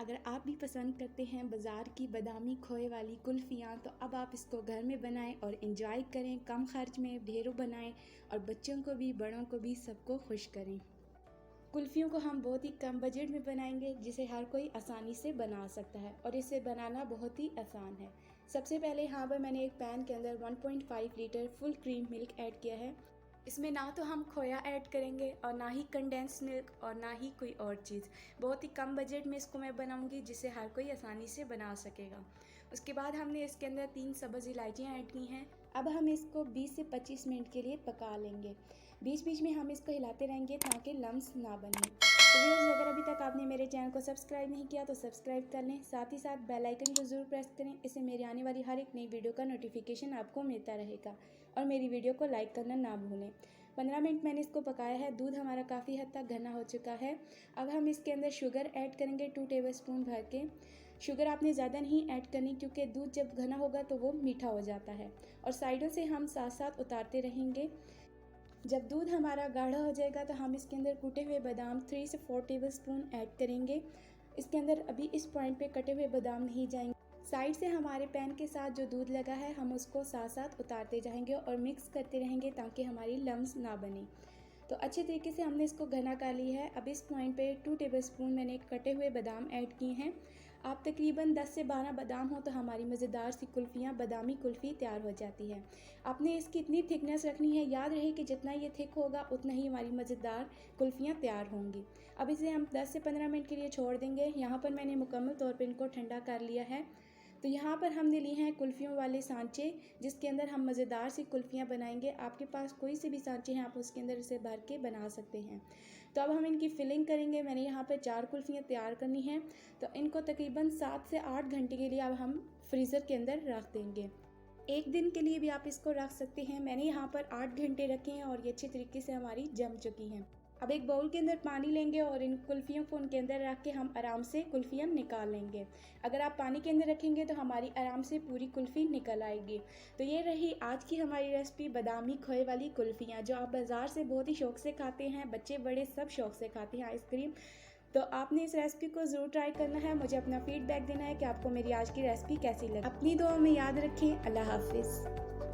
अगर आप भी पसंद करते हैं बाज़ार की बादामी खोए वाली कुल्फ़ियाँ, तो अब आप इसको घर में बनाएं और इन्जॉय करें। कम खर्च में ढेरों बनाएं और बच्चों को भी बड़ों को भी सबको खुश करें। कुल्फ़ियों को हम बहुत ही कम बजट में बनाएंगे, जिसे हर कोई आसानी से बना सकता है और इसे बनाना बहुत ही आसान है। सबसे पहले यहाँ पर मैंने एक पैन के अंदर 1.5 litre full cream milk add किया है। इसमें ना तो हम खोया ऐड करेंगे और ना ही कंडेंस मिल्क और ना ही कोई और चीज़। बहुत ही कम बजट में इसको मैं बनाऊंगी, जिसे हर कोई आसानी से बना सकेगा। उसके बाद हमने इसके अंदर 3 सब्ज़ इलायचियाँ ऐड की हैं। अब हम इसको 20 से 25 मिनट के लिए पका लेंगे। बीच बीच में हम इसको हिलाते रहेंगे ताकि लम्स ना बने। तो व्यूअर्स, अगर अभी तक आपने मेरे चैनल को सब्सक्राइब नहीं किया तो सब्सक्राइब कर लें, साथ ही साथ बेल आइकन को ज़रूर प्रेस करें। इससे मेरी आने वाली हर एक नई वीडियो का नोटिफिकेशन आपको मिलता रहेगा और मेरी वीडियो को लाइक करना ना भूलें। 15 मिनट मैंने इसको पकाया है। दूध हमारा काफ़ी हद तक घना हो चुका है। अब हम इसके अंदर शुगर ऐड करेंगे 2 टेबलस्पून भर के। शुगर आपने ज़्यादा नहीं ऐड करनी, क्योंकि दूध जब घना होगा तो वो मीठा हो जाता है। और साइडों से हम साथ साथ उतारते रहेंगे। जब दूध हमारा गाढ़ा हो जाएगा तो हम इसके अंदर कूटे हुए बादाम 3 से 4 टेबलस्पून ऐड करेंगे। इसके अंदर अभी इस पॉइंट पे कटे हुए बादाम नहीं जाएंगे। साइड से हमारे पैन के साथ जो दूध लगा है हम उसको साथ साथ उतारते जाएंगे और मिक्स करते रहेंगे ताकि हमारी लम्स ना बने। तो अच्छे तरीके से हमने इसको घना कर लिया है। अब इस पॉइंट पे 2 टेबलस्पून मैंने कटे हुए बादाम ऐड किए हैं। आप तकरीबन 10 से 12 बादाम हो तो हमारी मज़ेदार सी कुल्फ़ियाँ बादामी कुल्फ़ी तैयार हो जाती है। आपने इसकी इतनी थिकनेस रखनी है, याद रहे कि जितना ये थिक होगा उतना ही हमारी मज़ेदार कुल्फ़ियाँ तैयार होंगी। अब इसे हम 10 से 15 मिनट के लिए छोड़ देंगे। यहाँ पर मैंने मुकम्मल तौर पर इनको ठंडा कर लिया है। तो यहाँ पर हमने लिए हैं कुल्फ़ियों वाले सांचे, जिसके अंदर हम मज़ेदार सी कुल्फ़ियाँ बनाएंगे। आपके पास कोई से भी सांचे हैं, आप उसके अंदर इसे भर के बना सकते हैं। तो अब हम इनकी फिलिंग करेंगे। मैंने यहाँ पर 4 कुल्फ़ियाँ तैयार करनी हैं, तो इनको तकरीबन 7 से 8 घंटे के लिए अब हम फ्रीज़र के अंदर रख देंगे। एक दिन के लिए भी आप इसको रख सकते हैं। मैंने यहाँ पर 8 घंटे रखे हैं और ये अच्छे तरीके से हमारी जम चुकी हैं। अब एक बाउल के अंदर पानी लेंगे और इन कुल्फ़ियों को उनके अंदर रख के हम आराम से कुल्फ़ियाँ निकाल लेंगे। अगर आप पानी के अंदर रखेंगे तो हमारी आराम से पूरी कुल्फ़ी निकल आएगी। तो ये रही आज की हमारी रेसिपी बादामी खोए वाली कुल्फ़ियाँ, जो आप बाज़ार से बहुत ही शौक़ से खाते हैं। बच्चे बड़े सब शौक़ से खाते हैं आइसक्रीम। तो आपने इस रेसिपी को ज़रूर ट्राई करना है। मुझे अपना फ़ीडबैक देना है कि आपको मेरी आज की रेसिपी कैसी लगी। अपनी दुआ में याद रखें। अल्लाह हाफ़िज़।